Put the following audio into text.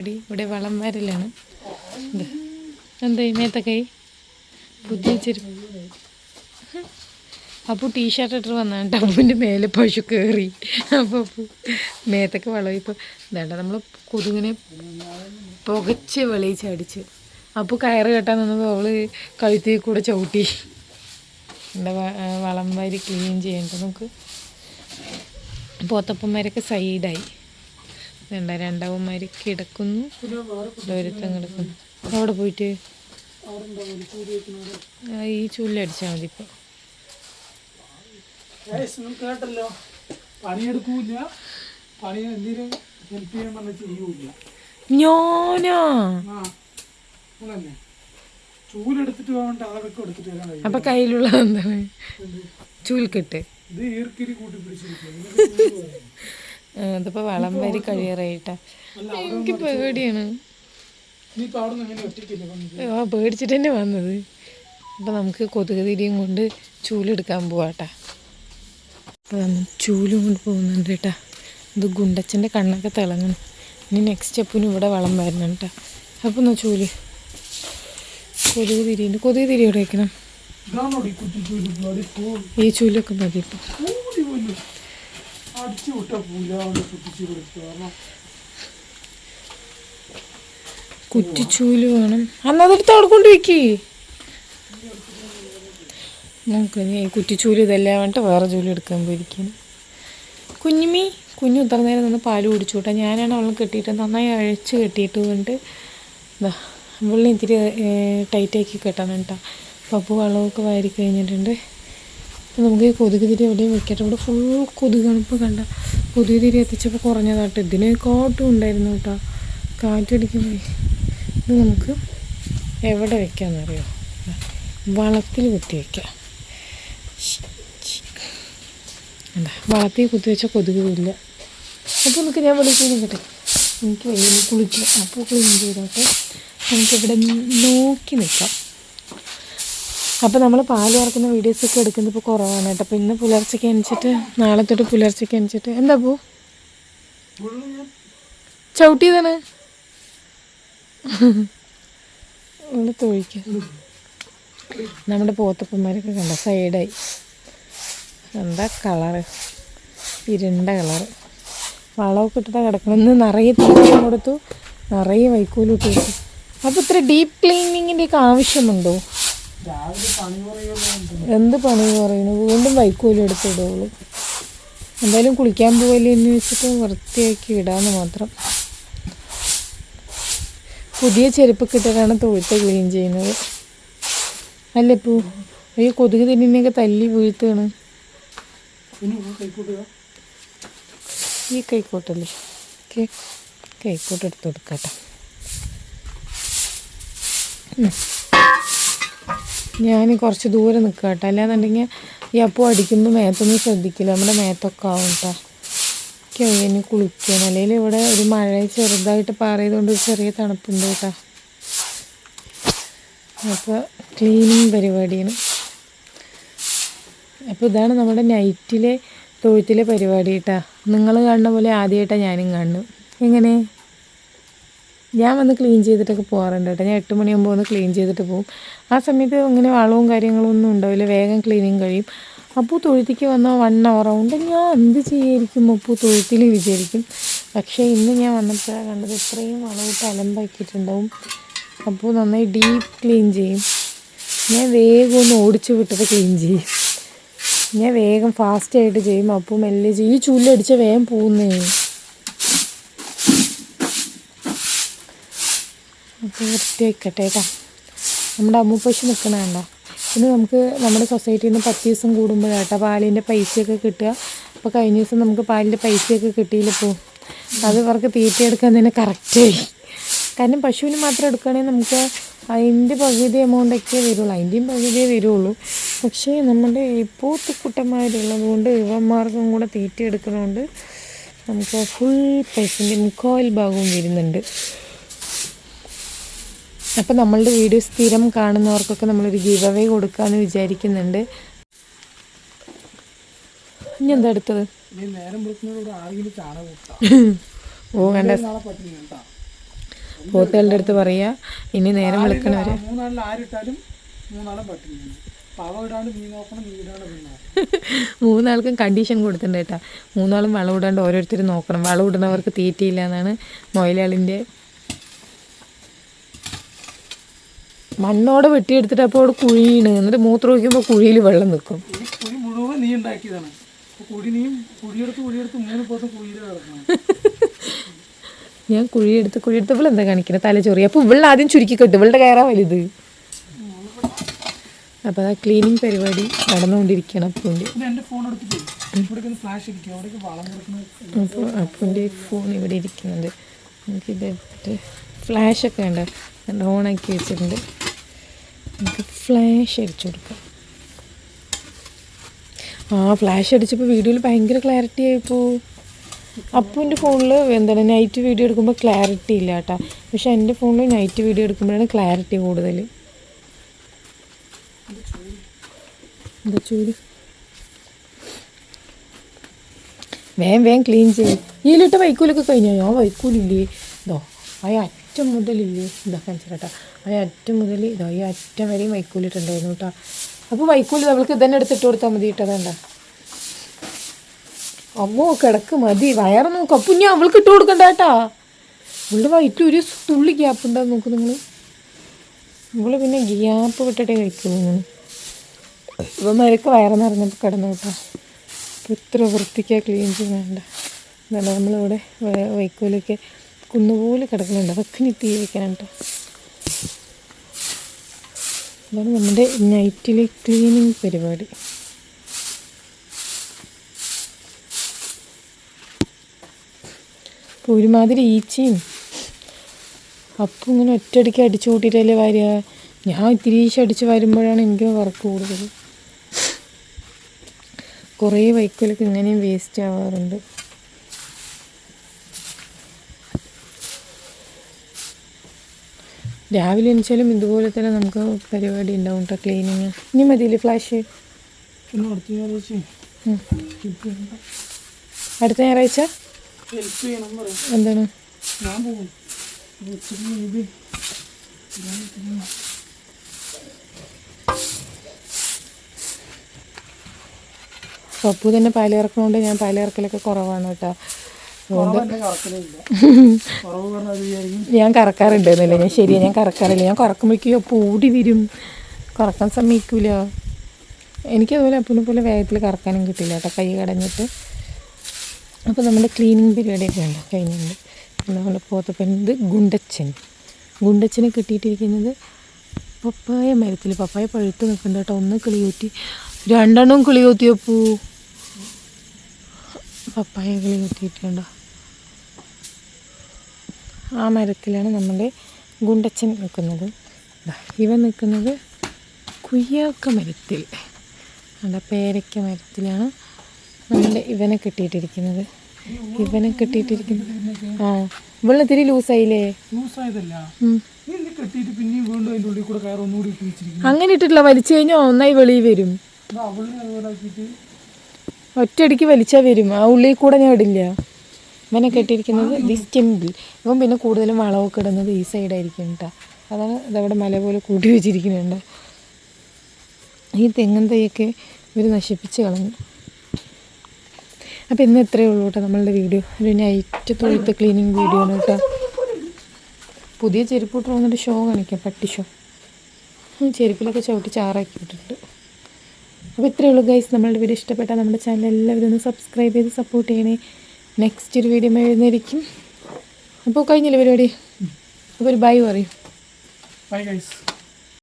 ഇവിടെ വളന്മാരിലാണ് എന്താ മേത്തക്കൈ പുതിയ ചെരുപ്പ്. അപ്പോൾ ടീഷർട്ട് ഇട്ട് വന്നാണ് അപ്പൂൻ്റെ മേലെ പശു കയറി. അപ്പോൾ മേത്തൊക്കെ വളം ഇപ്പോൾ ഇതാണ്ട നമ്മൾ കൊതുകിനെ പുകച്ച് വെളിയിച്ചടിച്ച്. അപ്പോൾ കയറ് കെട്ടാൻ നിന്നപ്പോൾ അവള് കഴുത്തിൽ കൂടെ ചവിട്ടി. എന്താ വളം വാരി ക്ലീൻ ചെയ്യേണ്ടത് നമുക്ക്. പോത്തപ്പന്മാരൊക്കെ സൈഡായി വേണ്ട, രണ്ടാവന്മാർ കിടക്കുന്നു, ഓരോരുത്തം കിടക്കുന്നു. അവിടെ പോയിട്ട് ഈ ചൂലടിച്ചാൽ മതി. ഇപ്പോൾ കേട്ടല്ലോ, പണിയെടുക്കൂല, പണി എന്തെങ്കിലും ഹെൽപ്പ് ചെയ്യാൻ പറഞ്ഞ ചെയ്യൂല. ഞാനാ ചൂലെടുത്തിട്ട് പോകണ്ട, അതൊക്കെ എടുത്തിട്ട് വരാൻ കഴിയും. അപ്പൊ കയ്യിലുള്ളത് എന്താണ്? ചൂൽക്കെട്ട്. ഇത് ഈർക്കിരി കൂട്ടി പിടിച്ചിരിക്കും. ഇതിപ്പോൾ വളം വരി കഴിയാറായിട്ടാ. എനിക്ക് പേടിയാണ്. പേടിച്ചിട്ട് തന്നെ വന്നത്. അപ്പം നമുക്ക് കൊതുക് തിരിയും കൊണ്ട് ചൂലെടുക്കാൻ പോവാട്ടാ. അപ്പോൾ നമ്മൾ ചൂലും കൊണ്ട് പോകുന്നുണ്ട് കേട്ടാ. ഇത് ഗുണ്ടച്ചൻ്റെ കണ്ണൊക്കെ തിളങ്ങണം. ഇനി നെക്സ്റ്റ് സ്റ്റെപ്പിന് ഇവിടെ വളം വരണം കേട്ടോ. അപ്പം എന്നാ ചൂല് കൊതുക് തിരിയുണ്ട്. കൊതുക് തിരി ഇവിടെ വയ്ക്കണം. ഈ ചൂലൊക്കെ മതി ഇപ്പം. കുറ്റിച്ചൂല് വേണം. അന്നതെടുത്ത് അവിടെ കൊണ്ട് വയ്ക്കേ. നമുക്ക് ഈ കുറ്റിച്ചൂല് ഇതെല്ലാം വേണ്ടിട്ട് വേറെ ചൂല് എടുക്കാൻ പോയിരിക്കുന്നു. കുഞ്ഞു ഇത്ര നേരം നിന്ന് പാല് കുടിച്ചു കൂട്ടാ. ഞാനാണ് അവളെ കെട്ടിയിട്ട് നന്നായി അഴിച്ച് കെട്ടിയിട്ട് കൊണ്ട് ഇതാ വെള്ളം ഇത്തിരി ടൈറ്റാക്കി കെട്ടണം കേട്ടോ. പപ്പു വെള്ളമൊക്കെ വാരി കഴിഞ്ഞിട്ടുണ്ട്. അപ്പോൾ നമുക്ക് ഈ കൊതുക് തിരി എവിടെയും വെക്കട്ടെ. ഇവിടെ ഫുൾ കൊതുകാണ്. ഇപ്പോൾ കണ്ട കൊതുക് തിരി എത്തിച്ചപ്പോൾ കുറഞ്ഞതാട്ടോ. ഇതിനെക്കാട്ടും ഉണ്ടായിരുന്നു കേട്ടോ. കാറ്റടിക്കുമ്പോൾ ഇത് നമുക്ക് എവിടെ വെക്കാമെന്നറിയോ? വളത്തിൽ കുത്തി വയ്ക്കാം. എന്താ വളത്തിൽ കുത്തി വെച്ചാൽ കൊതുകില്ല. അപ്പോൾ നമുക്ക് ഞാൻ വിളിക്കുന്നു കേട്ടെ. എനിക്ക് വലിയ കുളിക്കുക. അപ്പോൾ ക്ലീൻ ചെയ്തോട്ടെ. നമുക്കിവിടെ നോക്കി നിൽക്കാം. അപ്പോൾ നമ്മൾ പാൽ കറക്കുന്ന വീഡിയോസൊക്കെ എടുക്കുന്നത് ഇപ്പോൾ കുറവാണ് കേട്ടോ. അപ്പോൾ ഇന്ന് പുലർച്ചയ്ക്ക് അണിച്ചിട്ട് നാളെ തൊട്ട് പുലർച്ചയ്ക്ക് അണിച്ചിട്ട് എന്താ പോ ചവിട്ടിയതാണ് ഉള്ള തൊഴിക്കുക. നമ്മുടെ പോത്തപ്പന്മാരൊക്കെ കണ്ട സൈഡായി. എന്താ കളറ്, ഇരുണ്ട കളറ്. വളമൊക്കെ ഇട്ടിട്ടാണ് കിടക്കണം. ഇന്ന് നിറയെ തീറ്റയും കൊടുത്തു, നിറയെ വൈക്കോലും ഇട്ട് വെച്ചു. അപ്പോൾ ഇത്ര ഡീപ്പ് ക്ലീനിങ്ങിൻ്റെയൊക്കെ ആവശ്യമുണ്ടോ? എന്ത് പണി പറയുന്നു? വീണ്ടും വൈക്കോലും എടുത്തിടുള്ളൂ. എന്തായാലും കുളിക്കാൻ പോവല്ലേ എന്ന് വെച്ചിട്ട് വൃത്തിയാക്കി ഇടാന്ന് മാത്രം. പുതിയ ചെരുപ്പൊക്കെ ഇട്ടിട്ടാണ് തൊഴുത്ത് ക്ലീൻ ചെയ്യുന്നത്. അല്ലേ പൂ? ഈ കൊതുക് തിന്നിനെയൊക്കെ തല്ലി വീഴ്ത്തുകയാണ്. ഈ കൈക്കോട്ടല്ലേ, കൈക്കോട്ട് എടുത്ത് കൊടുക്കട്ടെ. ഞാൻ കുറച്ച് ദൂരെ നിൽക്കുക കേട്ടോ. അല്ലാന്നുണ്ടെങ്കിൽ ഈ അപ്പോൾ അടിക്കുമ്പോൾ മേത്തൊന്നും ശ്രദ്ധിക്കില്ല. നമ്മുടെ മേത്തൊക്കെ ആവും കേട്ടോ. ഇനി കുളിക്കാൻ. അല്ലെങ്കിൽ ഇവിടെ ഒരു മഴ ചെറുതായിട്ട് പാറിയതുകൊണ്ട് ഒരു ചെറിയ തണുപ്പുണ്ട് കേട്ടോ. അപ്പോൾ ക്ലീനിങ് പരിപാടിയാണ്. അപ്പോൾ ഇതാണ് നമ്മുടെ നൈറ്റിലെ തൊഴുത്തിലെ പരിപാടി കേട്ടോ. നിങ്ങൾ കാണുന്ന പോലെ ആദ്യമായിട്ടാണ് ഞാനും കാണുന്നു. എങ്ങനെ ഞാൻ വന്ന് ക്ലീൻ ചെയ്തിട്ടൊക്കെ പോകാറുണ്ട് കേട്ടോ. ഞാൻ 8 മണിയാകുമ്പോൾ വന്ന് ക്ലീൻ ചെയ്തിട്ട് പോകും. ആ സമയത്ത് അങ്ങനെ വളവും കാര്യങ്ങളൊന്നും ഉണ്ടാവില്ല, വേഗം ക്ലീനിങ് കഴിയും. അപ്പോൾ തൊഴുത്തിക്ക് വന്ന 1 hour ആവുണ്ട്. ഞാൻ എന്ത് ചെയ്യായിരിക്കും അപ്പോൾ തൊഴുത്തിൽ വിചാരിക്കും. പക്ഷേ ഇന്ന് ഞാൻ വന്നപ്പോഴാണ് കണ്ടത് ഇത്രയും വളവിട്ട് അലമ്പാക്കിയിട്ടുണ്ടാവും. അപ്പോൾ നന്നായി ഡീപ്പ് ക്ലീൻ ചെയ്യും. ഞാൻ വേഗം ഒന്ന് ഓടിച്ച് വിട്ടിട്ട് ക്ലീൻ ചെയ്യും. ഞാൻ വേഗം ഫാസ്റ്റായിട്ട് ചെയ്യും. അപ്പോൾ മെല്ലെ ചെയ്യും. ഈ ചൂലടിച്ച വേഗം പോകുന്നേ. അപ്പോൾ വൃത്തിയാക്കട്ടെ കേട്ടോ. നമ്മുടെ അമ്മുപ്പശു നിൽക്കണ കണ്ടോ. ഇന്ന് നമുക്ക് നമ്മുടെ സൊസൈറ്റിയിൽ നിന്ന് 10 ദിവസം കൂടുമ്പോഴാട്ടോ പാലിൻ്റെ പൈസയൊക്കെ കിട്ടുക. അപ്പോൾ കഴിഞ്ഞ ദിവസം നമുക്ക് പാലിൻ്റെ പൈസയൊക്കെ കിട്ടിയില്ലപ്പോൾ. അത് ഇവർക്ക് തീറ്റയെടുക്കാൻ തന്നെ കറക്റ്റായി. കാരണം പശുവിന് മാത്രം എടുക്കുകയാണെങ്കിൽ നമുക്ക് അതിൻ്റെ പകുതി എമൗണ്ടൊക്കെ വരുള്ളൂ, അതിൻ്റെയും പകുതിയേ വരുള്ളൂ. പക്ഷേ നമ്മുടെ ഇപ്പോൾ കുട്ടന്മാരുള്ളത് കൊണ്ട് ഇവന്മാർക്കും കൂടെ തീറ്റ എടുക്കുന്നതുകൊണ്ട് നമുക്ക് ഫുൾ പൈസൻ്റെ 3/4 ഭാഗവും വരുന്നുണ്ട്. അപ്പോൾ നമ്മളുടെ വീഡിയോ സ്ഥിരം കാണുന്നവർക്കൊക്കെ നമ്മളൊരു ഗിവ് അവേ കൊടുക്കാമെന്ന് വിചാരിക്കുന്നുണ്ട്. ഇനി എന്താ എടുത്തത്? ഓ വേണ്ട, പോത്തുകളുടെ അടുത്ത് പറയുക ഇനി നേരം വിളിക്കണവരെ. മൂന്നാളിൽ ആരിട്ടാലും മൂന്നാളും പട്ടിണിയാണ്. പാവ ഇടാണ്ട് മീൻ നോക്കണം, മീൻ ഇടാണ്ട് മീനാണ്. മൂന്നാൾക്കും കണ്ടീഷൻ കൊടുത്തിട്ടുണ്ട് കേട്ടാ. മൂന്നാളും വളം ഇടാണ്ട് ഓരോരുത്തരും നോക്കണം. വളം ഇടുന്നവർക്ക് തീറ്റയില്ല എന്നാണ് മൊയിലാളിൻ്റെ. മണ്ണോടെ വെട്ടിയെടുത്തിട്ട് അപ്പോൾ അവിടെ കുഴിയാണ്. എന്നിട്ട് മൂത്രം ഒഴിക്കുമ്പോൾ കുഴിയിൽ വെള്ളം നിൽക്കും. ഈ കുഴി മുഴുവൻ നീ ഉണ്ടാക്കിയതാണ്. നീയും കുഴിയെടുത്ത് 3 പോത്തും കുഴിയിൽ കിടക്കണം. ഞാൻ കുഴിയെടുത്ത് ഇവളെന്താ കാണിക്കുന്നത്? തലച്ചൊറി. അപ്പോൾ ഇവളെ ആദ്യം ചുരുക്കി കെട്ടും. ഇവളുടെ കയറാൻ വലുത്. അപ്പോൾ ആ ക്ലീനിങ് പരിപാടി നടന്നുകൊണ്ടിരിക്കുകയാണ് അപ്പൂൻ്റെ. അപ്പോൾ അപ്പൂൻ്റെ ഫോൺ ഇവിടെ ഇരിക്കുന്നുണ്ട്. നമുക്കിത് ഫ്ലാഷൊക്കെ ഉണ്ട്, ഓണാക്കി വെച്ചിട്ടുണ്ട്. നമുക്ക് ഫ്ലാഷ് അടിച്ചു കൊടുക്കാം. ഫ്ലാഷ് അടിച്ചപ്പോൾ വീഡിയോയിൽ ഭയങ്കര ക്ലാരിറ്റി ആയിപ്പോൾ. അപ്പൂൻ്റെ ഫോണിൽ എന്താണ് നൈറ്റ് വീഡിയോ എടുക്കുമ്പോൾ ക്ലാരിറ്റി ഇല്ല കേട്ടോ. പക്ഷെ എൻ്റെ ഫോണിൽ നൈറ്റ് വീഡിയോ എടുക്കുമ്പോഴാണ് ക്ലാരിറ്റി കൂടുതൽ. എന്താ ചൂട്? വേഗം ക്ലീൻ ചെയ്യും. ഇതിലിട്ട വൈക്കോലൊക്കെ കഴിഞ്ഞോ? ഞാൻ വൈക്കോലില്ലേ ഇതോ ആ അറ്റം മുതലില്ലേ ഇതാ കാണിച്ചേട്ടാ. ആ അറ്റം മുതൽ ഇതോ ഈ അറ്റം വരെയും വൈക്കോലിട്ടുണ്ടായിരുന്നു കേട്ടോ. അപ്പോൾ വൈക്കോല് അവൾക്ക് ഇതന്നെ എടുത്തിട്ട് കൊടുത്താൽ മതി കേട്ടോ. അതണ്ട അമ്മോ കിടക്ക് മതി. വയറ് നോക്കും. അപ്പം ഞാൻ അവൾക്ക് ഇട്ട് കൊടുക്കണ്ട കേട്ടാ. അവളുടെ വയറ്റിൽ ഒരു തുള്ളി ഗ്യാപ്പ് ഉണ്ടാകും നോക്ക് നിങ്ങൾ. ഇവള് പിന്നെ ഗ്യാപ്പ് വിട്ടിട്ടേ കഴിക്കുള്ളൂ. ഇവന്മാരൊക്കെ വയറ് നിറഞ്ഞപ്പോൾ കിടന്നു കേട്ടോ. അപ്പോൾ ഇത്ര വൃത്തിക്കാണ് ക്ലീൻ ചെയ്യണ്ട. എന്താണ് നമ്മളിവിടെ വൈക്കോലൊക്കെ കുന്നുപോലെ കിടക്കുന്നുണ്ട്. അതൊക്കെ നീ തീ വയ്ക്കണം കേട്ടോ. അതാണ് നമ്മുടെ നൈറ്റിലെ ക്ലീനിങ് പരിപാടി. അപ്പോൾ ഒരുമാതിരി ഈച്ചയും അപ്പം ഇങ്ങനെ ഒറ്റയടിക്ക് അടിച്ചു കൂട്ടിയിട്ടല്ലേ വരിക. ഞാൻ ഇത്തിരീശ അടിച്ച് വരുമ്പോഴാണ് എനിക്ക് വർക്ക് കൂടുതൽ. കുറേ വൈക്കോലൊക്കെ ഇങ്ങനെയും വേസ്റ്റ് ആവാറുണ്ട്. രാവിലെ എണിച്ചാലും ഇതുപോലെ തന്നെ നമുക്ക് പരിപാടി ഉണ്ടാവും കേട്ടോ ക്ലീനിങ്. ഇനി മതിയില്ലേ ഫ്ലാഷ്? അടുത്ത ഞായറാഴ്ച എന്താണ്? പപ്പു തന്നെ പാലിറക്കണോണ്ട് ഞാൻ പാലിറക്കലൊക്കെ കുറവാണ് കേട്ടോ. ഞാൻ കറക്കാറുണ്ടെന്നല്ലേ? ഞാൻ ശരിയാണ്, ഞാൻ കറക്കാറില്ല. ഞാൻ കറക്കുമ്പോഴേക്കും അപ്പോൾ ഓടി വരും, കറക്കാൻ സമ്മതിക്കൂല. എനിക്കതുപോലെ അപ്പനെ പോലെ വേഗത്തിൽ കറക്കാനും കിട്ടില്ല കേട്ടോ, കൈ കടഞ്ഞിട്ട്. അപ്പോൾ നമ്മുടെ ക്ലീനിങ് പരിപാടിയൊക്കെ ഉണ്ട് കഴിഞ്ഞിട്ടുണ്ട്. നമ്മുടെ പോത്തപ്പൻ ഗുണ്ടച്ചനെ കിട്ടിയിട്ടിരിക്കുന്നത് പപ്പായ മരത്തിൽ. പപ്പായ പഴുത്ത് നിൽക്കുന്നുണ്ട് കേട്ടോ. 1 കിളിയൂറ്റി, 2 കിളിയൂത്തിയപ്പൂ. പപ്പായ കിളിയൂത്തിയിട്ടുണ്ടോ? ആ മരത്തിലാണ് നമ്മുടെ ഗുണ്ടച്ചൻ നിൽക്കുന്നത്. ഇവ നിൽക്കുന്നത് കുയ്യാക്ക മരത്തിൽ, നമ്മുടെ പേരയ്ക്ക മരത്തിലാണ് നമ്മുടെ ഇവനെ കെട്ടിയിട്ടിരിക്കുന്നത്. ഇവള് ഇത്തിരി ലൂസായില്ലേ? അങ്ങനെ ഇട്ടിട്ടില്ല, വലിച്ചു കഴിഞ്ഞാൽ ഒന്നായി വെളിയിൽ വരും. ഒറ്റയടിക്ക് വലിച്ചാൽ വരും. ആ ഉള്ളിൽ കൂടെ ഞാൻ ഇടില്ല. ഇവനെ കെട്ടിയിരിക്കുന്നത് ഡിസ്റ്റൻറ്റിൽ. ഇവൻ പിന്നെ കൂടുതലും വളമൊക്കെ ഇടുന്നത് ഈ സൈഡായിരിക്കും കേട്ടോ. അതാണ് ഇതവിടെ മല പോലെ കൂട്ടി വെച്ചിരിക്കുന്നുണ്ട്. ഈ തെങ്ങൻ തൈയൊക്കെ ഇവർ നശിപ്പിച്ച് കളഞ്ഞു. അപ്പോൾ ഇന്ന് ഇത്രയേ ഉള്ളൂ കേട്ടോ നമ്മളുടെ വീഡിയോ. ഒരു നൈറ്റ് തൊഴുത്ത് ക്ലീനിങ് വീഡിയോ ആണ് കേട്ടോ. പുതിയ ചെരുപ്പിട്ട് വന്നിട്ട് ഷോ കാണിക്കാം, പട്ടി ഷോ. ചെരുപ്പിലൊക്കെ ചവിട്ടി ചാറാക്കി വിട്ടിട്ടുണ്ട്. അപ്പോൾ ഇത്രയേ ഉള്ളൂ ഗൈസ്. നമ്മളുടെ വീഡിയോ ഇഷ്ടപ്പെട്ടാൽ നമ്മുടെ ചാനൽ എല്ലാവരും ഒന്ന് സബ്സ്ക്രൈബ് ചെയ്ത് സപ്പോർട്ട് ചെയ്യണേ. നെക്സ്റ്റ് ഒരു വീഡിയോ എഴുന്നേരിക്കും. അപ്പോൾ കഴിഞ്ഞില്ലേ പരിപാടി? അപ്പോൾ ഒരു ബൈ പറയും. Bye guys.